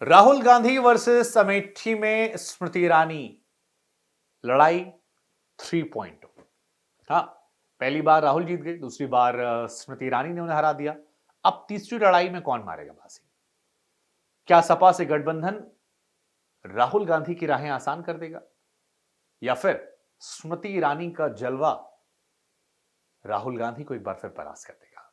Rahul Gandhi versus Amethi में स्मृति ईरानी लड़ाई 3.0। हाँ, पहली बार राहुल जीत गए, दूसरी बार स्मृति ईरानी ने उन्हें हरा दिया। अब तीसरी लड़ाई में कौन मारेगा बाजी? क्या सपा से गठबंधन राहुल गांधी की राहें आसान कर देगा या फिर स्मृति ईरानी का जलवा राहुल गांधी को एक बार फिर परास्त कर देगा?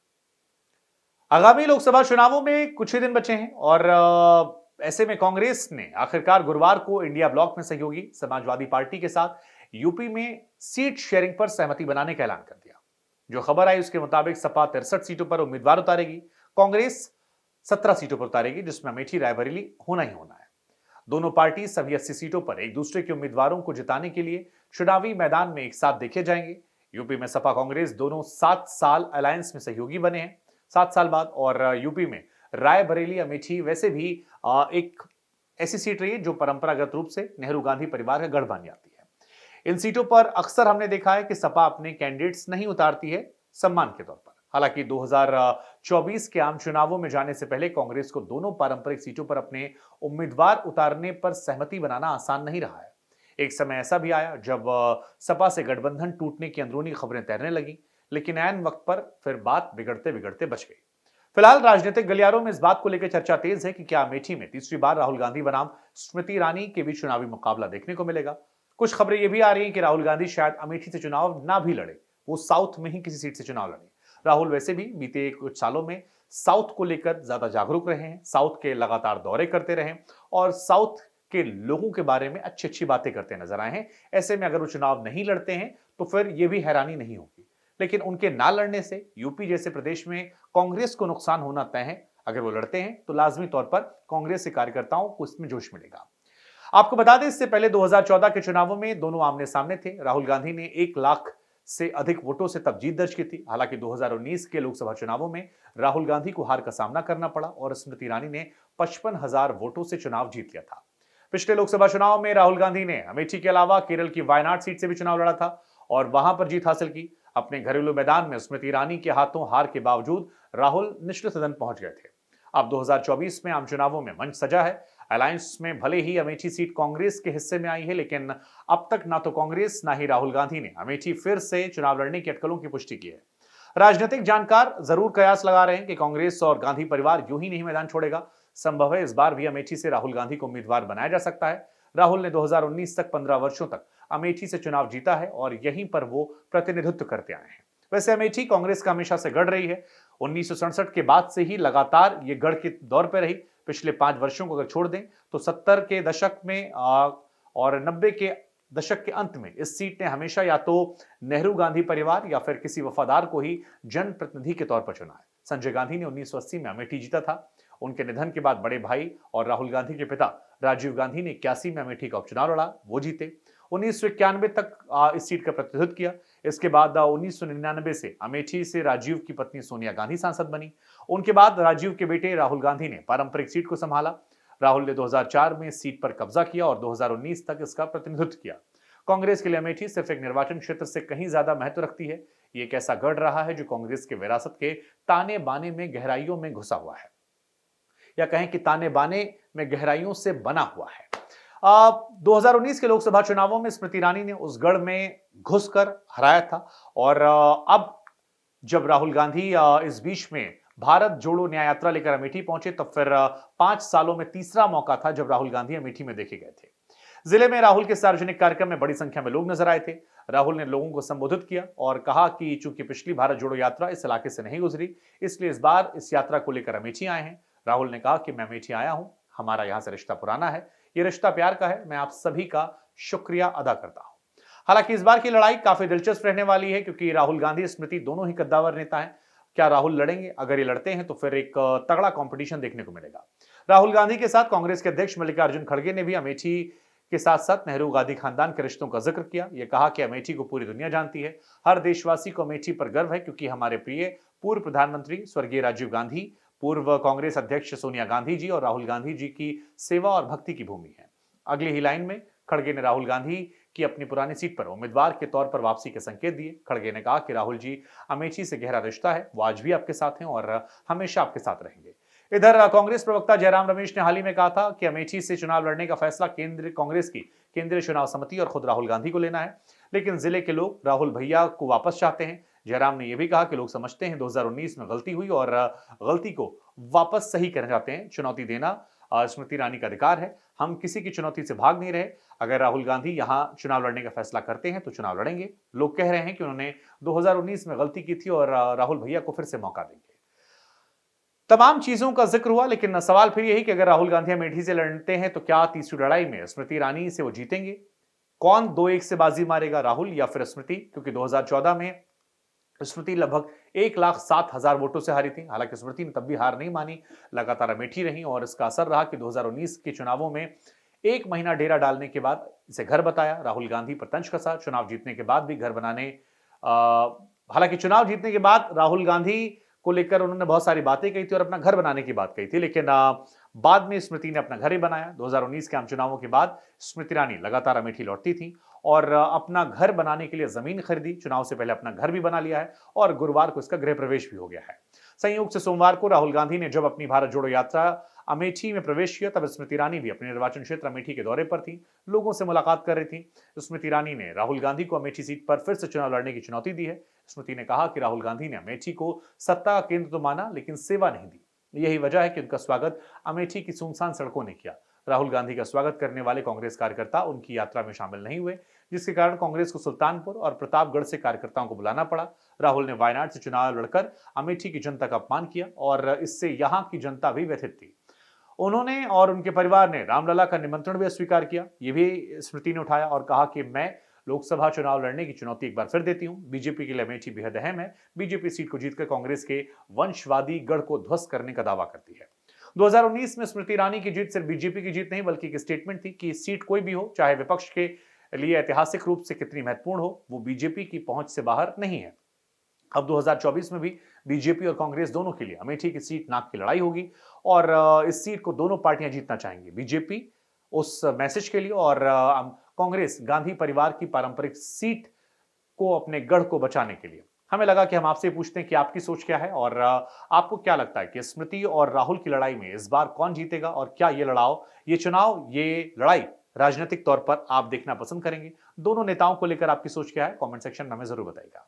आगामी लोकसभा चुनावों में कुछ ही दिन बचे हैं और ऐसे में कांग्रेस ने आखिरकार गुरुवार को इंडिया ब्लॉक में सहयोगी समाजवादी पार्टी के साथ यूपी में सीट शेयरिंग पर सहमति बनाने का ऐलान कर दिया। जो खबर आई उसके मुताबिक सपा 63 सीटों पर उम्मीदवार उतारेगी, कांग्रेस 17 सीटों पर उतारेगी, जिसमें अमेठी रायबरेली होना ही होना है। दोनों पार्टी सभी 80 सीटों पर एक दूसरे के उम्मीदवारों को जिताने के लिए चुनावी मैदान में एक साथ देखे जाएंगे। यूपी में सपा कांग्रेस दोनों 7 साल अलायंस में सहयोगी बने हैं 7 साल बाद, और यूपी में रायबरेली अमेठी वैसे भी एक ऐसी सीट रही है जो परंपरागत रूप से नेहरू गांधी परिवार का गढ़ मानी जाती है। इन सीटों पर अक्सर हमने देखा है कि सपा अपने कैंडिडेट्स नहीं उतारती है सम्मान के तौर पर। हालांकि 2024 के आम चुनावों में जाने से पहले कांग्रेस को दोनों पारंपरिक सीटों पर अपने उम्मीदवार उतारने पर सहमति बनाना आसान नहीं रहा है। एक समय ऐसा भी आया जब सपा से गठबंधन टूटने की अंदरूनी खबरें तैरने लगी, लेकिन ऐन वक्त पर फिर बात बिगड़ते बिगड़ते बच गई। फिलहाल राजनीतिक गलियारों में इस बात को लेकर चर्चा तेज है कि क्या अमेठी में तीसरी बार राहुल गांधी बनाम स्मृति ईरानी के बीच चुनावी मुकाबला देखने को मिलेगा। कुछ खबरें यह भी आ रही हैं कि राहुल गांधी शायद अमेठी से चुनाव ना भी लड़े, वो साउथ में ही किसी सीट से चुनाव लड़े। राहुल वैसे भी बीते कुछ सालों में साउथ को लेकर ज्यादा जागरूक रहे हैं, साउथ के लगातार दौरे करते रहे और साउथ के लोगों के बारे में अच्छी अच्छी बातें करते नजर आए हैं। ऐसे में अगर वो चुनाव नहीं लड़ते हैं तो फिर यह भी हैरानी नहीं होगी, लेकिन उनके ना लड़ने से यूपी जैसे प्रदेश में कांग्रेस को नुकसान होना तय है। अगर वो लड़ते हैं तो लाजमी तौर पर कांग्रेस के कार्यकर्ताओं को इसमें जोश मिलेगा। आपको बता दें, इससे पहले 2014 के चुनावों में दोनों आमने सामने थे। राहुल गांधी ने 1 लाख से अधिक वोटों से तब जीत दर्ज की थी। हालांकि 2019 के लोकसभा चुनावों में राहुल गांधी को हार का सामना करना पड़ा और स्मृति ईरानी ने 55,000 वोटों से चुनाव जीत लिया था। पिछले लोकसभा चुनाव में राहुल गांधी ने अमेठी के अलावा केरल की वायनाड सीट से भी चुनाव लड़ा था और वहां पर जीत हासिल की। अपने घरेलू मैदान में स्मृति ईरानी के हाथों हार के बावजूद राहुल निचले सदन पहुंच गए थे। अब 2024 में आम चुनावों में मंच सजा है। अलायंस में भले ही अमेठी सीट कांग्रेस के हिस्से में आई है, लेकिन अब तक ना तो कांग्रेस ना ही राहुल गांधी ने अमेठी फिर से चुनाव लड़ने की अटकलों की पुष्टि की है। राजनीतिक जानकार जरूर कयास लगा रहे हैं कि कांग्रेस और गांधी परिवार यूं ही नहीं मैदान छोड़ेगा। संभव है इस बार भी अमेठी से राहुल गांधी को उम्मीदवार बनाया जा सकता है। राहुल ने 2019 तक 15 वर्षों तक अमेठी से चुनाव जीता है और यहीं पर वो प्रतिनिधित्व करते आए हैं। वैसे अमेठी कांग्रेस का हमेशा से गढ़ रही है। 1967 के बाद से ही लगातार ये गढ़ के दौर पर रही। पिछले 5 वर्षों को अगर छोड़ दें तो 70 के दशक में और 90 के दशक के अंत में इस सीट ने हमेशा या तो नेहरू गांधी परिवार या फिर किसी वफादार को ही जनप्रतिनिधि के तौर पर चुना है। संजय गांधी ने 1980 में अमेठी जीता था। उनके निधन के बाद बड़े भाई और राहुल गांधी के पिता राजीव गांधी ने 81 में अमेठी का उपचुनाव लड़ा, वो जीते। 1991 तक इस सीट का प्रतिनिधित्व किया। इसके बाद 1999 से अमेठी से राजीव की पत्नी सोनिया गांधी सांसद बनी। उनके बाद राजीव के बेटे राहुल गांधी ने पारंपरिक सीट को संभाला। राहुल ने 2004 में इस सीट पर कब्जा किया और 2019 तक इसका प्रतिनिधित्व किया। कांग्रेस के लिए अमेठी सिर्फ एक निर्वाचन क्षेत्र से कहीं ज्यादा महत्व रखती है। ये एक ऐसा गढ़ रहा है जो कांग्रेस के विरासत के ताने बाने में गहराइयों में घुसा हुआ है, या कहें कि ताने बाने में गहराइयों से बना हुआ है। 2019 के लोकसभा चुनावों में स्मृति ईरानी ने उस गढ़ में घुसकर हराया था और अब जब राहुल गांधी इस बीच में भारत जोड़ो न्याय यात्रा लेकर अमेठी पहुंचे, तब फिर 5 सालों में तीसरा मौका था जब राहुल गांधी अमेठी में देखे गए थे। जिले में राहुल के सार्वजनिक कार्यक्रम में बड़ी संख्या में लोग नजर आए थे। राहुल ने लोगों को संबोधित किया और कहा कि चूंकि पिछली भारत जोड़ो यात्रा इस इलाके से नहीं गुजरी, इसलिए इस बार इस यात्रा को लेकर अमेठी आए हैं। राहुल ने कहा कि मैं अमेठी आया हूं, हमारा यहां से रिश्ता पुराना है, ये रिश्ता प्यार का है, मैं आप सभी का शुक्रिया अदा करता हूं। हालांकि इस बार की लड़ाई काफी दिलचस्प रहने वाली है, क्योंकि राहुल गांधी स्मृति दोनों ही कद्दावर नेता हैं। क्या राहुल लड़ेंगे? अगर ये लड़ते हैं तो फिर एक तगड़ा कंपटीशन देखने को मिलेगा। राहुल गांधी के साथ कांग्रेस के अध्यक्ष मल्लिकार्जुन खड़गे ने भी अमेठी के साथ साथ नेहरू गांधी खानदान के रिश्तों का जिक्र किया। यह कहा कि अमेठी को पूरी दुनिया जानती है, हर देशवासी को अमेठी पर गर्व है, क्योंकि हमारे प्रिय पूर्व प्रधानमंत्री स्वर्गीय राजीव गांधी, पूर्व कांग्रेस अध्यक्ष सोनिया गांधी जी और राहुल गांधी जी की सेवा और भक्ति की भूमि है। अगली ही लाइन में खड़गे ने राहुल गांधी की अपनी पुरानी सीट पर उम्मीदवार के तौर पर वापसी के संकेत दिए। खड़गे ने कहा कि राहुल जी, अमेठी से गहरा रिश्ता है, वो आज भी आपके साथ हैं और हमेशा आपके साथ रहेंगे। इधर कांग्रेस प्रवक्ता जयराम रमेश ने हाल ही में कहा था कि अमेठी से चुनाव लड़ने का फैसला कांग्रेस की केंद्रीय चुनाव समिति और खुद राहुल गांधी को लेना है, लेकिन जिले के लोग राहुल भैया को वापस चाहते हैं। जयराम ने यह भी कहा कि लोग समझते हैं 2019 में गलती हुई और गलती को वापस सही करना चाहते हैं। चुनौती देना स्मृति ईरानी का अधिकार है। हम किसी की चुनौती से भाग नहीं रहे। अगर राहुल गांधी यहां चुनाव लड़ने का फैसला करते हैं तो चुनाव लड़ेंगे। लोग कह रहे हैं कि उन्होंने 2019 में गलती की थी और राहुल भैया को फिर से मौका देंगे। तमाम चीजों का जिक्र हुआ, लेकिन सवाल फिर यही कि अगर राहुल गांधी अमेठी से लड़ते हैं तो क्या तीसरी लड़ाई में स्मृति ईरानी से वो जीतेंगे? कौन 2-1 से बाजी मारेगा, राहुल या फिर स्मृति? क्योंकि 2014 में स्मृति लगभग 1,07,000 वोटों से हारी थी। हालांकि स्मृति ने तब भी हार नहीं मानी, लगातार अमेठी रही और इसका असर रहा कि 2019 के चुनावों में 1 महीना डेरा डालने के बाद इसे घर बताया। राहुल गांधी पर तंज कसा। चुनाव जीतने के बाद भी घर बनाने हालांकि चुनाव जीतने के बाद राहुल गांधी को लेकर उन्होंने बहुत सारी बातें कही थी और अपना घर बनाने की बात कही थी, लेकिन बाद में स्मृति ने अपना घर ही बनाया। 2019 के आम चुनावों के बाद स्मृति ईरानी लगातार अमेठी लौटती थी और अपना घर बनाने के लिए जमीन खरीदी। चुनाव से पहले अपना घर भी बना लिया है और गुरुवार को इसका गृह प्रवेश भी हो गया है। संयोग से सोमवार को राहुल गांधी ने जब अपनी भारत जोड़ो यात्रा अमेठी में प्रवेश किया, तब स्मृति ईरानी भी अपने निर्वाचन क्षेत्र अमेठी के दौरे पर थी, लोगों से मुलाकात कर रही थी। स्मृति ईरानी ने राहुल गांधी को अमेठी सीट पर फिर से चुनाव लड़ने की चुनौती दी है। स्मृति ने कहा कि राहुल गांधी ने अमेठी को सत्ता का केंद्र तो माना, लेकिन सेवा नहीं दी। यही वजह है कि उनका स्वागत अमेठी की सुनसान सड़कों ने किया। राहुल गांधी का स्वागत करने वाले कांग्रेस कार्यकर्ता उनकी यात्रा में शामिल नहीं हुए, जिसके कारण कांग्रेस को सुल्तानपुर और प्रतापगढ़ से कार्यकर्ताओं को बुलाना पड़ा। राहुल ने वायनाड से चुनाव लड़कर अमेठी की जनता का अपमान किया और इससे यहां की जनता भी व्यथित थी। उन्होंने और उनके परिवार ने रामलला का निमंत्रण भी अस्वीकार किया। ये भी स्मृति ने उठाया और कहा कि मैं लोकसभा चुनाव लड़ने की चुनौती एक बार फिर देती हूं। बीजेपी के लिए अमेठी बेहद अहम है। बीजेपी सीट को जीतकर कांग्रेस के वंशवादी गढ़ को ध्वस्त करने का दावा करती है। 2019 में स्मृति ईरानी की जीत सिर्फ बीजेपी की जीत नहीं, बल्कि एक स्टेटमेंट थी कि सीट कोई भी हो, चाहे विपक्ष के लिए ऐतिहासिक रूप से कितनी महत्वपूर्ण हो, वो बीजेपी की पहुंच से बाहर नहीं है। अब 2024 में भी बीजेपी और कांग्रेस दोनों के लिए अमेठी की सीट नाक की लड़ाई होगी और इस सीट को दोनों पार्टियां जीतना चाहेंगी। बीजेपी उस मैसेज के लिए और कांग्रेस गांधी परिवार की पारंपरिक सीट को, अपने गढ़ को बचाने के लिए। हमें लगा कि हम आपसे पूछते हैं कि आपकी सोच क्या है और आपको क्या लगता है कि स्मृति और राहुल की लड़ाई में इस बार कौन जीतेगा और क्या ये चुनाव, ये लड़ाई राजनीतिक तौर पर आप देखना पसंद करेंगे? दोनों नेताओं को लेकर आपकी सोच क्या है? कमेंट सेक्शन में हमें जरूर बताइएगा।